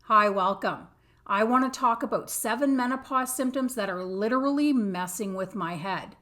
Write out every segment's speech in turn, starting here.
Hi, welcome. I want to talk about 7 menopause symptoms that are literally messing with my head.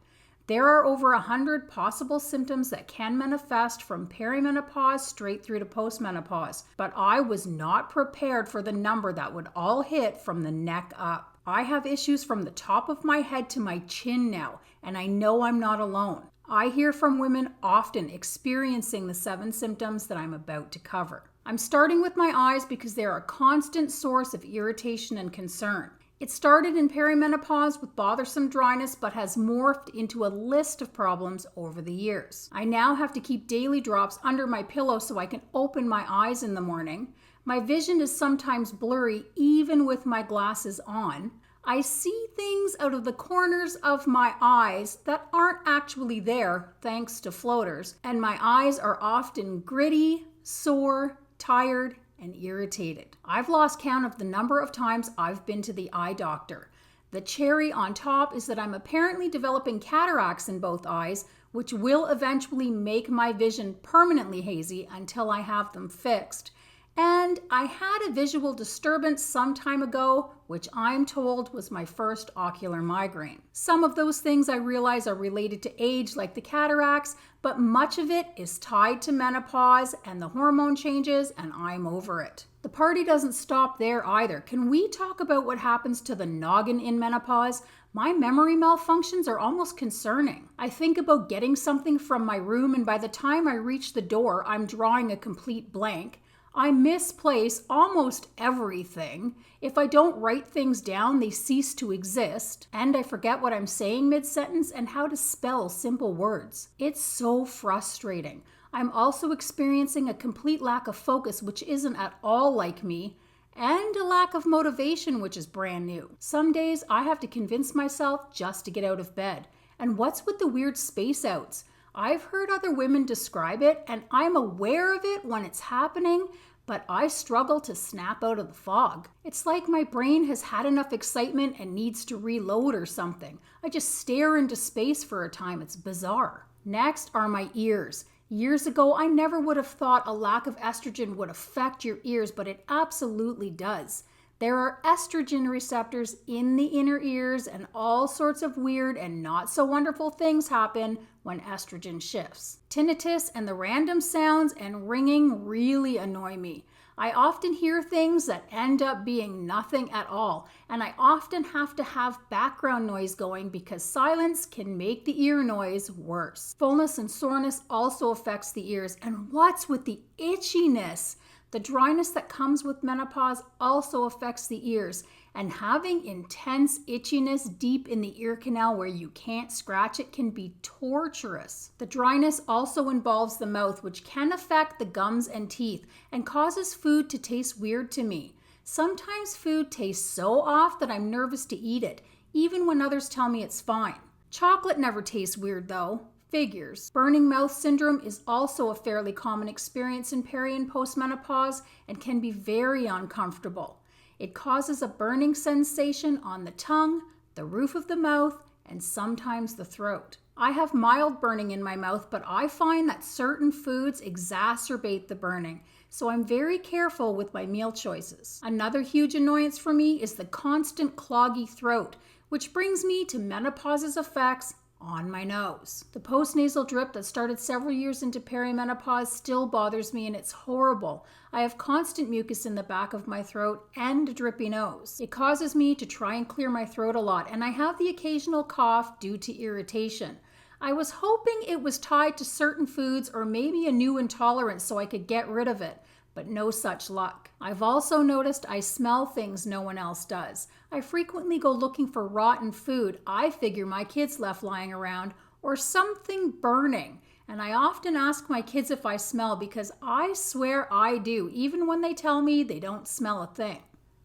There are over 100 possible symptoms that can manifest from perimenopause straight through to postmenopause, but I was not prepared for the number that would all hit from the neck up. I have issues from the top of my head to my chin now, and I know I'm not alone. I hear from women often experiencing the 7 symptoms that I'm about to cover. I'm starting with my eyes because they're a constant source of irritation and concern. It started in perimenopause with bothersome dryness, but has morphed into a list of problems over the years. I now have to keep daily drops under my pillow so I can open my eyes in the morning. My vision is sometimes blurry even with my glasses on. I see things out of the corners of my eyes that aren't actually there thanks to floaters, and my eyes are often gritty, sore, tired, and irritated. I've lost count of the number of times I've been to the eye doctor. The cherry on top is that I'm apparently developing cataracts in both eyes, which will eventually make my vision permanently hazy until I have them fixed. And I had a visual disturbance some time ago, which I'm told was my first ocular migraine. Some of those things I realize are related to age, like the cataracts, but much of it is tied to menopause and the hormone changes, and I'm over it. The party doesn't stop there either. Can we talk about what happens to the noggin in menopause? My memory malfunctions are almost concerning. I think about getting something from my room, and by the time I reach the door, I'm drawing a complete blank. I misplace almost everything. If I don't write things down, they cease to exist. And I forget what I'm saying mid-sentence and how to spell simple words. It's so frustrating. I'm also experiencing a complete lack of focus, which isn't at all like me, and a lack of motivation, which is brand new. Some days I have to convince myself just to get out of bed. And what's with the weird space outs? I've heard other women describe it, and I'm aware of it when it's happening, but I struggle to snap out of the fog. It's like my brain has had enough excitement and needs to reload or something. I just stare into space for a time. It's bizarre. Next are my ears. Years ago, I never would have thought a lack of estrogen would affect your ears, but it absolutely does. There are estrogen receptors in the inner ears, and all sorts of weird and not so wonderful things happen when estrogen shifts. Tinnitus and the random sounds and ringing really annoy me. I often hear things that end up being nothing at all, and I often have to have background noise going because silence can make the ear noise worse. Fullness and soreness also affects the ears, and what's with the itchiness? The dryness that comes with menopause also affects the ears, and having intense itchiness deep in the ear canal where you can't scratch it can be torturous. The dryness also involves the mouth, which can affect the gums and teeth and causes food to taste weird to me. Sometimes food tastes so off that I'm nervous to eat it, even when others tell me it's fine. Chocolate never tastes weird though. Figures. Burning mouth syndrome is also a fairly common experience in peri and postmenopause and can be very uncomfortable. It causes a burning sensation on the tongue, the roof of the mouth, and sometimes the throat. I have mild burning in my mouth, but I find that certain foods exacerbate the burning, so I'm very careful with my meal choices. Another huge annoyance for me is the constant cloggy throat, which brings me to menopause's effects on my nose. The postnasal drip that started several years into perimenopause still bothers me, and it's horrible. I have constant mucus in the back of my throat and a drippy nose. It causes me to try and clear my throat a lot, and I have the occasional cough due to irritation. I was hoping it was tied to certain foods or maybe a new intolerance so I could get rid of it, but no such luck. I've also noticed I smell things no one else does. I frequently go looking for rotten food I figure my kids left lying around, or something burning. And I often ask my kids if I smell because I swear I do, even when they tell me they don't smell a thing.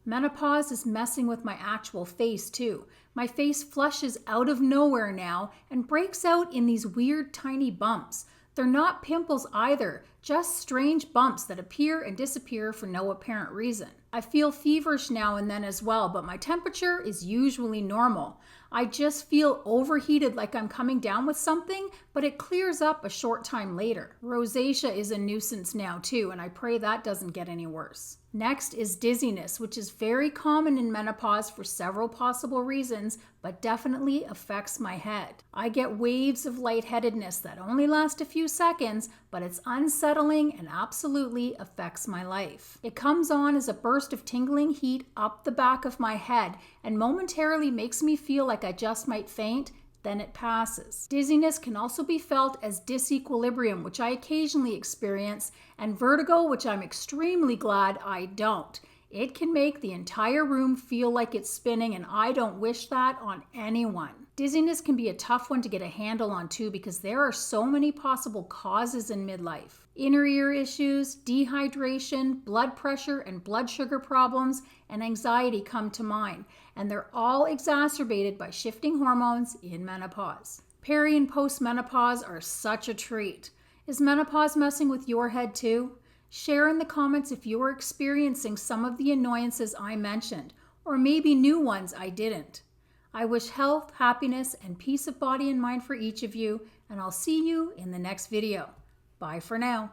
Menopause is messing with my actual face too. My face flushes out of nowhere now and breaks out in these weird tiny bumps. They're not pimples either. just strange bumps that appear and disappear for no apparent reason. I feel feverish now and then as well, but my temperature is usually normal. I just feel overheated, like I'm coming down with something, but it clears up a short time later. Rosacea is a nuisance now too, and I pray that doesn't get any worse. Next is dizziness, which is very common in menopause for several possible reasons, but definitely affects my head. I get waves of lightheadedness that only last a few seconds, but it's unsettling and absolutely affects my life. It comes on as a burst of tingling heat up the back of my head and momentarily makes me feel like I just might faint. Then it passes. Dizziness can also be felt as disequilibrium, which I occasionally experience, and vertigo, which I'm extremely glad I don't. It can make the entire room feel like it's spinning, and I don't wish that on anyone. Dizziness can be a tough one to get a handle on too, because there are so many possible causes in midlife. Inner ear issues, dehydration, blood pressure and blood sugar problems, and anxiety come to mind, and they're all exacerbated by shifting hormones in menopause. Peri and postmenopause are such a treat. Is menopause messing with your head too? Share in the comments if you're experiencing some of the annoyances I mentioned, or maybe new ones I didn't. I wish health, happiness, and peace of body and mind for each of you, and I'll see you in the next video. Bye for now.